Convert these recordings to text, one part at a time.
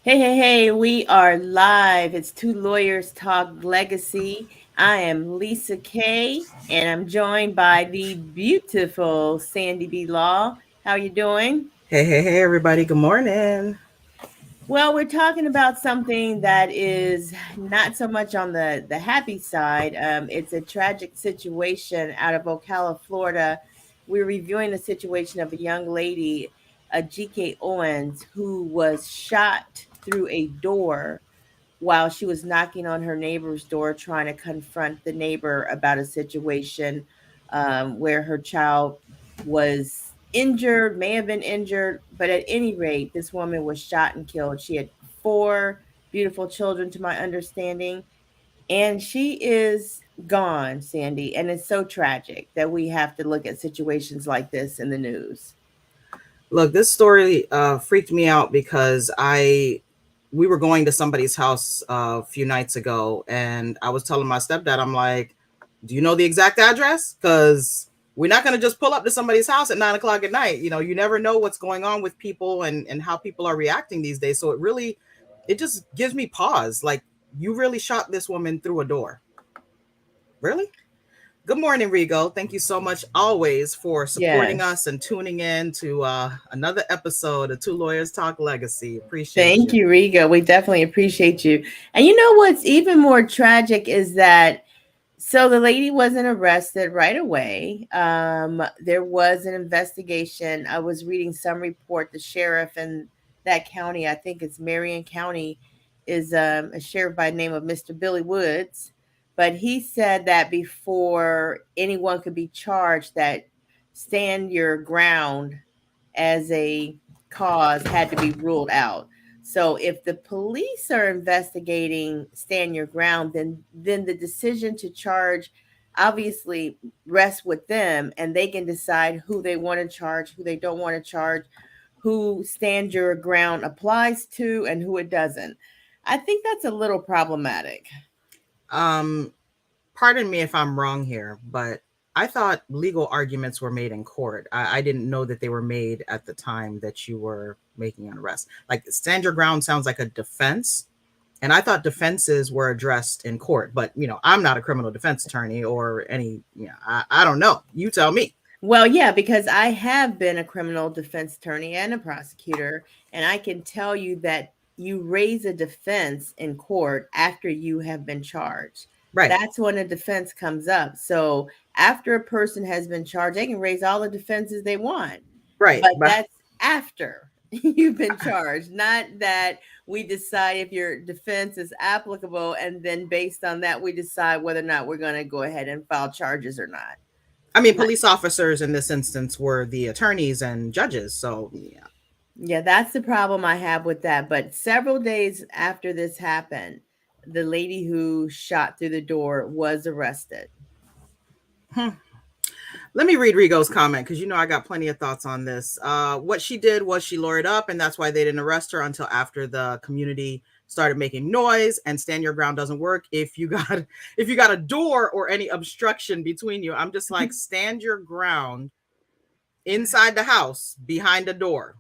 Hey, we are live. It's Two Lawyers Talk Legacy. I am Lisa Kay, and I'm joined by the beautiful Sandy B. Law. How you doing? Hey, everybody. Good morning. Well, we're talking about something that is not so much on the happy side. It's a tragic situation out of Ocala, Florida. We're reviewing the situation of a young lady, Ajike Owens, who was shot through a door while she was knocking on her neighbor's door trying to confront the neighbor about a situation where her child was injured, may have been injured, but at any rate, this woman was shot and killed. She had four beautiful children, to my understanding, and she is gone, Sandy. And it's so tragic that we have to look at situations like this in the news. Look, this story freaked me out because we were going to somebody's house a few nights ago, and I was telling my stepdad, I'm like, "Do you know the exact address? Because we're not going to just pull up to somebody's house at 9 o'clock at night. You never know what's going on with people and how people are reacting these days. So it just gives me pause. Like, you really shot this woman through a door, really?" Good morning, Rigo. Thank you so much always for supporting Yes. us and tuning in to another episode of Two Lawyers Talk Legacy. Appreciate Thank you. you, Rigo. We definitely appreciate you. And you know what's even more tragic is that so the lady wasn't arrested right away. There was an investigation. I was reading some report. The sheriff in that county, I think it's Marion County, is a sheriff by the name of Mr. Billy Woods. But he said that before anyone could be charged, that stand your ground as a cause had to be ruled out. So if the police are investigating stand your ground, then the decision to charge obviously rests with them, and they can decide who they want to charge, who they don't want to charge, who stand your ground applies to and who it doesn't. I think that's a little problematic. Um, Pardon me if I'm wrong here, but I thought legal arguments were made in court. I didn't know that they were made at the time that you were making an arrest. Like, stand your ground sounds like a defense. And I thought defenses were addressed in court, but I'm not a criminal defense attorney or I don't know. You tell me. Well, yeah, because I have been a criminal defense attorney and a prosecutor, and I can tell you that you raise a defense in court after you have been charged. Right. That's when a defense comes up. So after a person has been charged, they can raise all the defenses they want, Right. but But that's after you've been charged, not that we decide if your defense is applicable, and then based on that, we decide whether or not we're going to go ahead and file charges or not. I mean, police officers in this instance were the attorneys and judges. So, yeah. Yeah, that's the problem I have with that. But several days after this happened, the lady who shot through the door was arrested. Hmm. Let me read Rigo's comment because I got plenty of thoughts on this. What she did was she lured up, and that's why they didn't arrest her until after the community started making noise. And stand your ground doesn't work if you got if you got a door or any obstruction between you. I'm just like, stand your ground inside the house behind a door.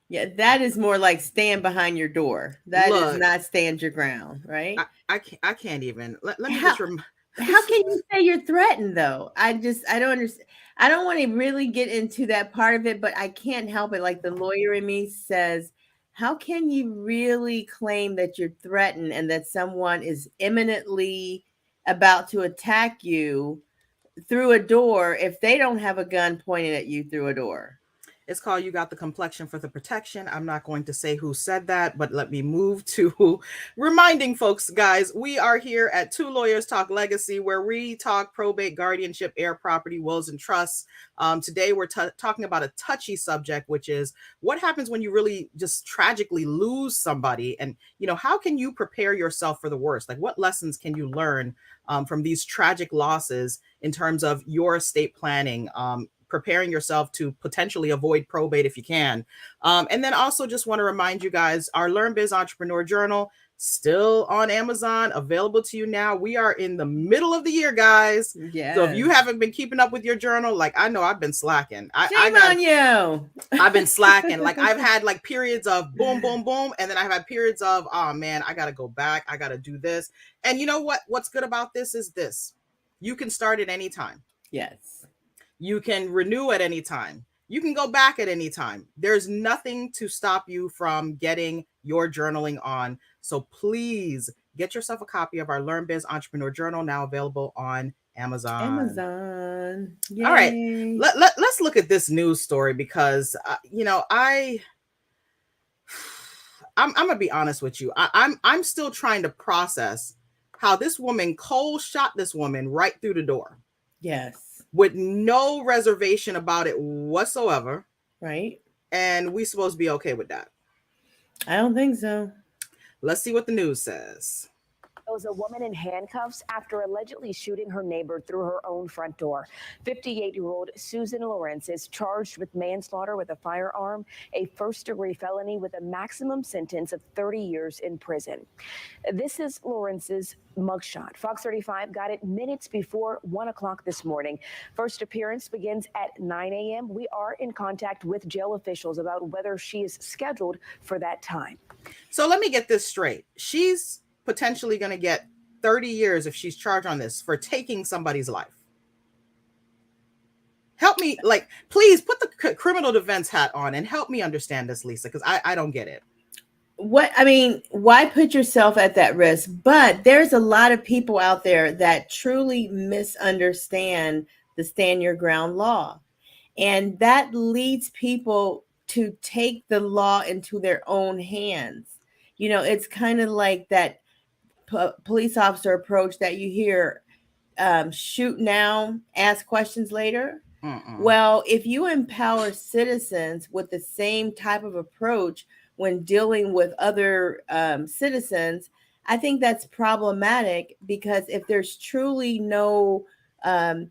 Yeah, that is more like stand behind your door. That is Look, not stand your ground, I, right? I can't even. Let me How just remind. how can you say you're threatened though? I don't understand. I don't want to really get into that part of it, but I can't help it. Like the lawyer in me says, how can you really claim that you're threatened and that someone is imminently about to attack you through a door if they don't have a gun pointed at you through a door? It's called "You Got the Complexion for the Protection." I'm not going to say who said that, but let me move to reminding folks, guys, we are here at Two Lawyers Talk Legacy, where we talk probate, guardianship, heir property, wills, and trusts. Today, we're talking about a touchy subject, which is what happens when you really just tragically lose somebody. And, how can you prepare yourself for the worst? Like, what lessons can you learn from these tragic losses in terms of your estate planning? preparing yourself to potentially avoid probate if you can. And then also just want to remind you guys, our Learn Biz Entrepreneur Journal still on Amazon, available to you now. We are in the middle of the year, guys. Yes. So if you haven't been keeping up with your journal, like I know I've been slacking. Shame on you. I've been slacking. Like I've had like periods of boom, boom, boom, and then I've had periods of, oh man, I gotta go back. I gotta do this. And you know what? What's good about this is this: you can start at any time. Yes. You can renew at any time. You can go back at any time. There's nothing to stop you from getting your journaling on. So please get yourself a copy of our Learn Biz Entrepreneur Journal, now available on Amazon. Amazon. Yay. All right. Let's look at this news story because, I'm going to be honest with you. I'm still trying to process how this woman, Cole, shot this woman right through the door. Yes. With no reservation about it whatsoever. Right. And we supposed to be okay with that. I don't think so. Let's see what the news says. Was a woman in handcuffs after allegedly shooting her neighbor through her own front door. 58-year-old Susan Lawrence is charged with manslaughter with a firearm, a first-degree felony with a maximum sentence of 30 years in prison. This is Lawrence's mugshot. Fox 35 got it minutes before 1 o'clock this morning. First appearance begins at 9 a.m. We are in contact with jail officials about whether she is scheduled for that time. So let me get this straight. She's potentially going to get 30 years if she's charged on this for taking somebody's life. Help me, like, please put the criminal defense hat on and help me understand this, Lisa, because I don't get it. Why put yourself at that risk? But there's a lot of people out there that truly misunderstand the stand your ground law. And that leads people to take the law into their own hands. You know, it's kind of like that police officer approach that you hear, shoot now, ask questions later. Well, if you empower citizens with the same type of approach when dealing with other citizens, I think that's problematic, because if there's truly no threat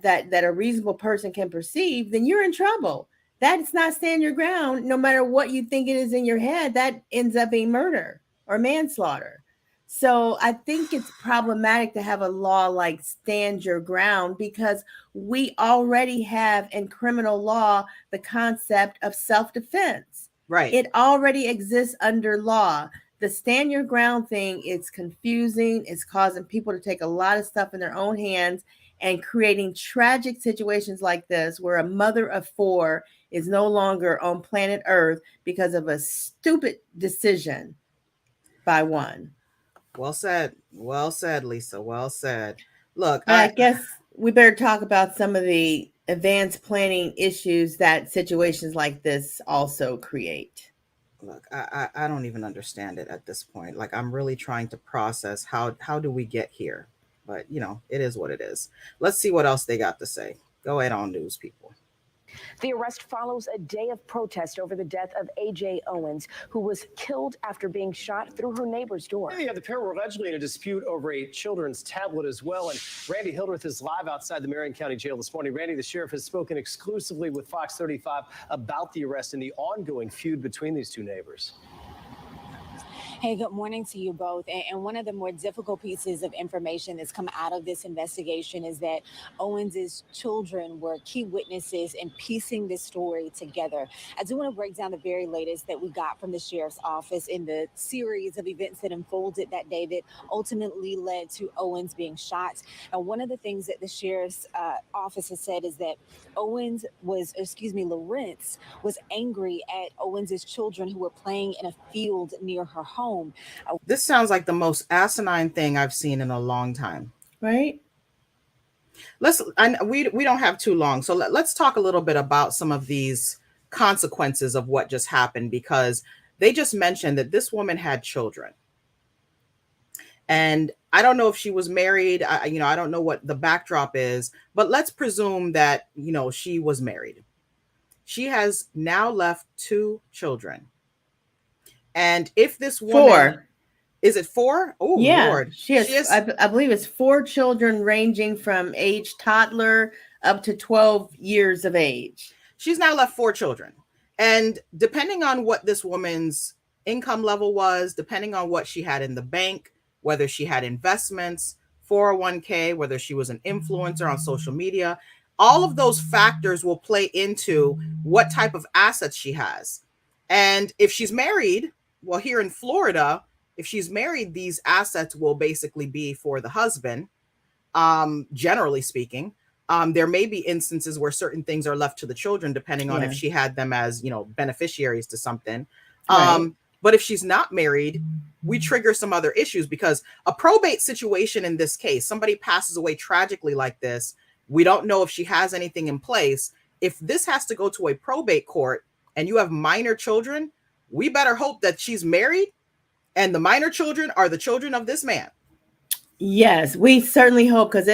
that a reasonable person can perceive, then you're in trouble. That's not stand your ground. No matter what you think it is in your head, that ends up being murder or manslaughter. So I think it's problematic to have a law like stand your ground, because we already have in criminal law the concept of self-defense. Right. It already exists under law. The stand your ground thing is confusing. It's causing people to take a lot of stuff in their own hands and creating tragic situations like this, where a mother of 4 is no longer on planet Earth because of a stupid decision by one. Well said, Lisa. Well said. Look, I guess we better talk about some of the advanced planning issues that situations like this also create. Look, I don't even understand it at this point. Like, I'm really trying to process how do we get here? But, you know, it is what it is. Let's see what else they got to say. Go ahead on, news people. The arrest follows a day of protest over the death of Ajike Owens, who was killed after being shot through her neighbor's door. Yeah, the pair were allegedly in a dispute over a children's tablet as well. And Randy Hildreth is live outside the Marion County Jail this morning. Randy, the sheriff, has spoken exclusively with Fox 35 about the arrest and the ongoing feud between these two neighbors. Hey, good morning to you both. And one of the more difficult pieces of information that's come out of this investigation is that Owens's children were key witnesses in piecing this story together. I do want to break down the very latest that we got from the sheriff's office in the series of events that unfolded that day that ultimately led to Owens being shot. And one of the things that the sheriff's office has said is that Lawrence was angry at Owens's children who were playing in a field near her home. This sounds like the most asinine thing I've seen in a long time. Right? We don't have too long, so let's talk a little bit about some of these consequences of what just happened, because they just mentioned that this woman had children. And I don't know if she was married. I don't know what the backdrop is, but let's presume that, she was married. She has now left 2 children. And if this woman, 4, is it 4? Oh, yeah, Lord. She has I believe it's 4 children ranging from age toddler up to 12 years of age. She's now left 4 children. And depending on what this woman's income level was, depending on what she had in the bank, whether she had investments, 401k, whether she was an influencer on social media, all of those factors will play into what type of assets she has. And if she's married, well, here in Florida, if she's married, these assets will basically be for the husband, generally speaking. There may be instances where certain things are left to the children, depending on if she had them as, beneficiaries to something. Right. But if she's not married, we trigger some other issues, because a probate situation in this case, somebody passes away tragically like this. We don't know if she has anything in place. If this has to go to a probate court and you have minor children, we better hope that she's married and the minor children are the children of this man. Yes, we certainly hope, because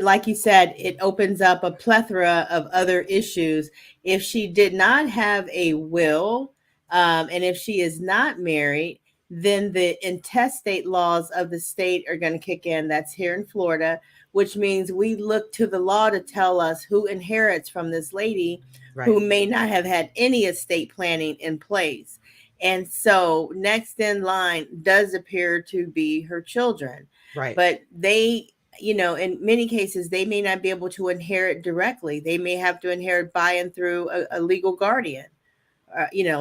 like you said, it opens up a plethora of other issues. If she did not have a will, and if she is not married, then the intestate laws of the state are going to kick in. That's here in Florida, which means we look to the law to tell us who inherits from this lady, right, who may not have had any estate planning in place. And so next in line does appear to be her children. Right. But they, in many cases, they may not be able to inherit directly. They may have to inherit by and through a legal guardian,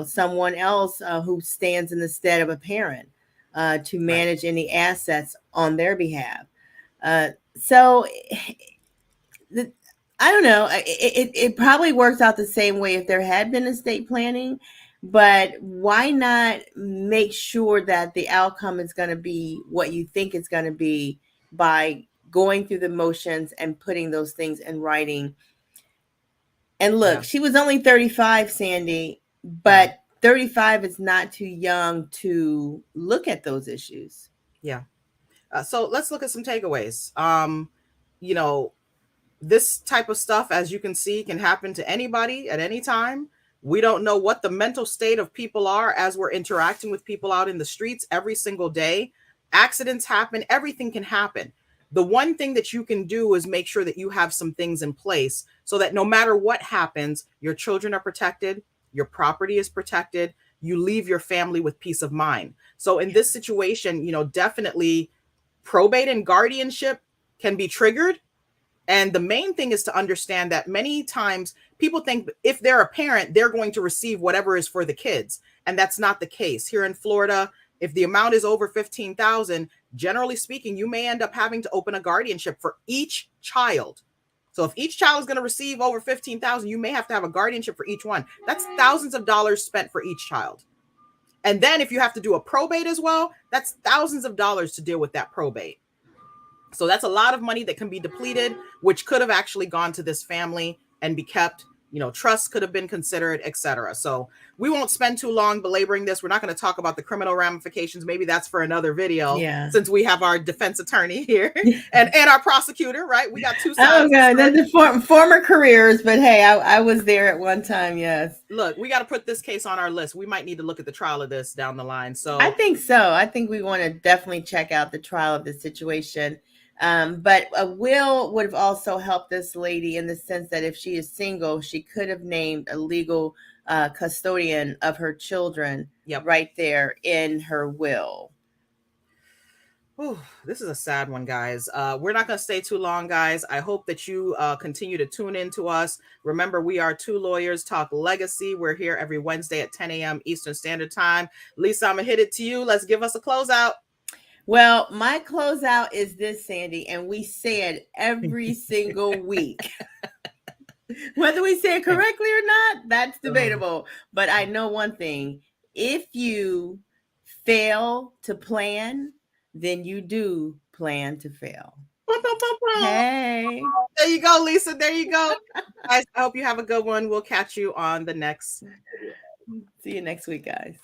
someone else who stands in the stead of a parent to manage any assets on their behalf. So I don't know. It probably works out the same way if there had been estate planning. But why not make sure that the outcome is going to be what you think it's going to be by going through the motions and putting those things in writing? And look, she was only 35, Sandy, but 35 is not too young to look at those issues. Yeah. So let's look at some takeaways. This type of stuff, as you can see, can happen to anybody at any time. We don't know what the mental state of people are as we're interacting with people out in the streets every single day. Accidents happen. Everything can happen. The one thing that you can do is make sure that you have some things in place so that no matter what happens, your children are protected, your property is protected, you leave your family with peace of mind. So in this situation, definitely probate and guardianship can be triggered. And the main thing is to understand that many times people think if they're a parent, they're going to receive whatever is for the kids. And that's not the case. Here in Florida, if the amount is over $15,000, generally speaking, you may end up having to open a guardianship for each child. So if each child is going to receive over $15,000, you may have to have a guardianship for each one. That's thousands of dollars spent for each child. And then if you have to do a probate as well, that's thousands of dollars to deal with that probate. So that's a lot of money that can be depleted, which could have actually gone to this family and be kept. Trusts could have been considered, etc. So we won't spend too long belaboring this. We're not going to talk about the criminal ramifications. Maybe that's for another video. Yeah. Since we have our defense attorney here and our prosecutor, right? We got two sides. Oh, God. That's the former careers. But hey, I was there at one time. Yes. Look, we got to put this case on our list. We might need to look at the trial of this down the line. So I think so. I think we want to definitely check out the trial of this situation. But a will would have also helped this lady in the sense that if she is single, she could have named a legal custodian of her children right there in her will. Whew, this is a sad one, guys. We're not going to stay too long, guys. I hope that you continue to tune in to us. Remember, we are Two Lawyers Talk Legacy. We're here every Wednesday at 10 a.m. Eastern Standard Time. Lisa, I'm going to hit it to you. Let's give us a closeout. Well, my closeout is this, Sandy, and we say it every single week. Whether we say it correctly or not, that's debatable. But I know one thing. If you fail to plan, then you do plan to fail. Hey. There you go, Lisa. There you go. Guys, I hope you have a good one. We'll catch you on the next. See you next week, guys.